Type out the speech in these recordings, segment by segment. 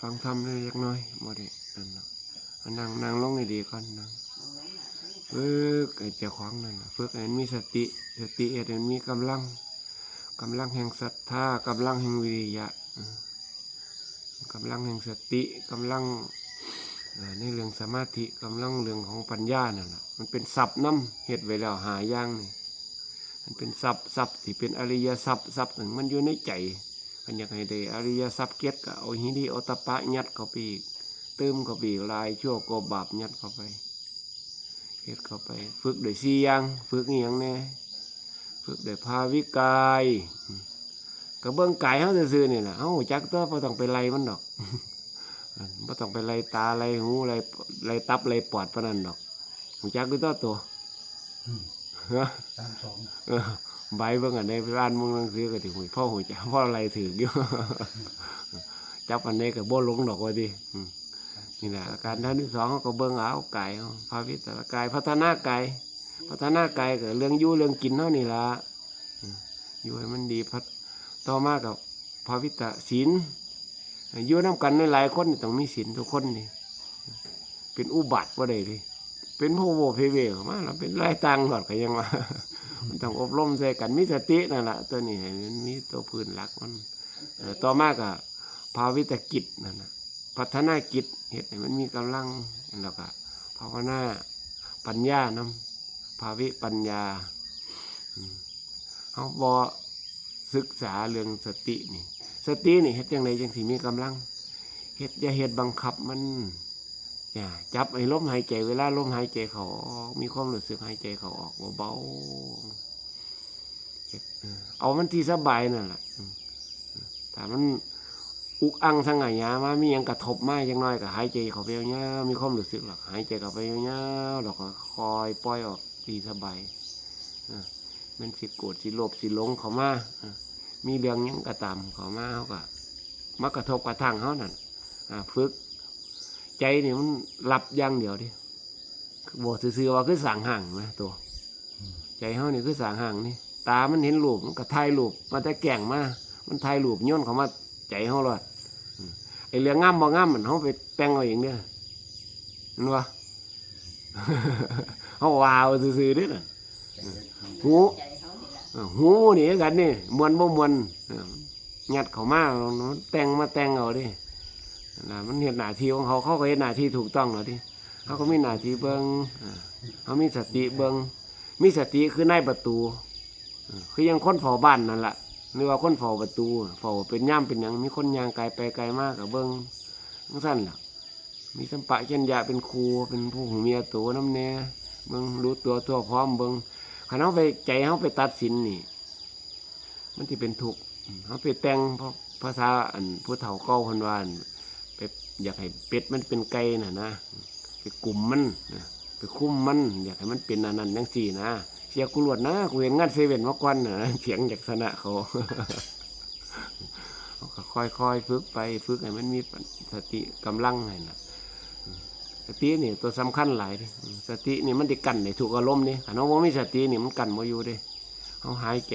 ฟังธรรมเล็กน้อยบ่ได้นั่นเนาะนั่งลงให้ดีก่อนนั่งฝึกไอ้เจ้าของนั่นน่ะฝึกให้มันมีสติเฮ็ดให้มันมีกำลังแห่งศรัทธากำลังแห่งวิริยะกำลังแห่งสติกำลังในเรื่องสมาธิกำลังเรื่องของปัญญานั่นแหละมันเป็นศัพท์น้ำเฮ็ดไว้แล้วหาอย่างนี่มันเป็นศัพท์ที่เป็นอริยศัพท์หนึ่งมันอยู่ในใจมันอยากให้ได้อริยศัพท์เก็ตก็เอาหิริโอตปะยัดเข้าไปอีกเติมเข้าไปอีกลายชั่วกบาปยัดเข้าไปเฮ็ดเข้าไปฝึกโดย4อย่างฝึกอีหยังแน่ฝึกโดยภาวิกายก็เบิ่งกายเฮาซื่อๆนี่แหละเฮาจักตัวบ่ต้องไปไล่มันดอกบ่ต้องไปไล่ตาไล่หูไล่ตับไล่ปอดปานนั้นดอกหูจักคือตัวใบเบิ่งอันในร้านมึงหนังสือก็สิหูพ่อหูจักพ่อไล่ถืออยู่จับอันนี้ก็บ่หลงดอกว่าตินี่แหละอาการท่านที่2เขาก็เบิ่งเอากายภาวิตกายพัฒนากายก็เรื่องอยู่เรื่องกินเฮานี่ล่ะอยู่ให้มันดีต่อมากับภาวิตศีลอยู่น้ำกันหลายคนต้องมีศีลทุกคนนี่เป็นอุบัติว่าใดดิเป็นโพโวเพเวมาแล้วเป็นไล่ตังหลอดก็ยังว่ามันต้องอบรมใส่กันมีสตินั่นแหละตัวนี้มันมีตัวพื้นหลักมันต่อมากับภาวิตกิจนั่นนะพัฒนากิจเหตุให้มันมีกำลังแล้วก็ภาวนาปัญญานำภาวิปัญญาเขาบอศึกษาเรื่องสตินี่เฮ็ดจังไดจังสิมีกำลังเฮ็ดอย่าเฮ็ดบังคับมันจับไอ้ลมหายใจเวลาลมหายใจเขาออกมีความรู้สึกหายใจเขาออกเบาๆเอามันที่สบายนั่นแหละถ้ามันอุกอังสังหายามามีอย่างกระทบมาอย่างน้อยก็หายใจเขาไปเงี้ยมีความรู้สึกหรอกหายใจเขาไปเงี้ยเราก็คอยปล่อยออกที่สบายมันสิโกรธสิโลภสิหลงเขามามีเรื่องยังกระตามเขามาเขาก็มากระทบกระทั่งเขานั่นฝึกใจนี่มันหลับอย่างเดียวดิบอกซื่อๆว่าคือสางห่างไหมตัวใจเขานี่คือสางห่างนี่ตามันเห็นรูปมันก็ถ่ายรูปมันจะแก่งมามันถ่ายรูปโยนเขามาใจเขาเลยไอเรื่องง่ำบ่ง่ำมันเขาไปแต่งเอาอย่างเนี้ยนั่นวะเขาว้าวซื่อๆด้วยน่ะหูนี่กันนี่มวนบ่มวนงัดเขามาแต่งเอาดิมันเห็นหน้าที่ของเขาก็เห็นหน้าที่ถูกต้องเหรอดิเขาก็มีหน้าที่เบิ้งเขามีสติเบิ้งมีสติคือในประตูคือยังคนเฝ้าบ้านนั่นแหละหรือว่าคนเฝ้าประตูเฝ้าเป็นย่ำเป็นอย่างมีคนยางไกลไปไกลมากกับเบิ้งทั้งสั้นล่ะมีสัมปะเช่นยาเป็นครูเป็นผู้หูเมียตัวน้ำเน่เบิ้งรู้ตัวพร้อมเบิ้งขันเขาไปใจเขาไปตัดสินนี่มันที่เป็นทุกข์เขาไปแต่งเพราะภาษาอันผู้เฒ่าเก่าคนว่าไปอยากให้เป็ดมันเป็นไก่นะไปกลุ่มมันไปคุ้มมันอยากให้มันเป็นอันนั้นอย่างสี่นะเสียกุลวดนะกูเห็นงานเซเว่นมาก่อนเสียงจากสนะเขาค่อยฝึกไปฝึกให้มันมีสติกำลังให้นะสตินี่ตัวสำคัญหลายสตินี่มันติกันในถูกอารมณ์นี่ถ้าน้องว่ามีสตินี่มันกันมาอยู่ดิเขาหายใจ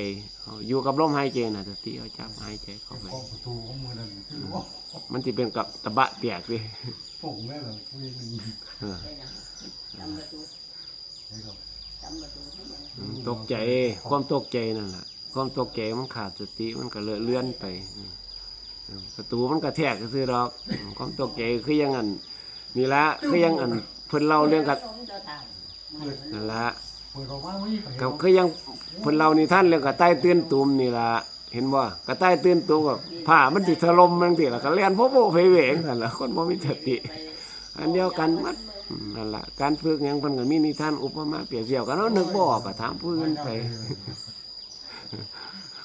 อยู่กับลมหายใจนะสติเขาจับหายใจเข้าไปมันจะเป็นกับตะบะเปียกดิตกใจความตกใจนั่นแหละความตกใจมันขาดสติมันก็เลื่อนไปประตูมันกระแทกก็คือดอกความตกใจคือยังอันนี่ละคือยังอันเพิ่นเล่าเรื่องกันนั่นละก็คือยังเพิ่นเล่านิทานเรื่องกระต่ายตื่นตูมนี่ละเห็นบ่กระต่ายตื่นตูมกับผ้ามันติดถล่มมันติดละก็เลี้ยนโผล่ไปเวงนั่นละคนบ่มีสติอันเดียวกันมัดนั่นละการฝึกยังเพิ่นก็มีนิทานอุปมาเปรียบเทียบกันนึกบ่ออกก็ถามผู้อื่นไป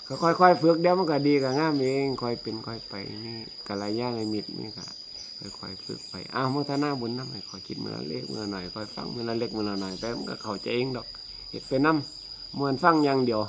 ก็ค่อยๆฝึกเดี๋ยวมันก็ดีก็งามเองค่อยเป็นค่อยไปนี่กัลยาณมิตรนี่ก็ค่อยๆฝึกไปโมทนาบุญนำให้ค่อยคิดมื้อละเล็กมื้อละหน่อยค่อยฟังมื้อละเล็กมื้อละหน่อยแต่มันก็เข้าใจเองดอกเฮ็ดไปนำม่วนฟังอย่างเดียว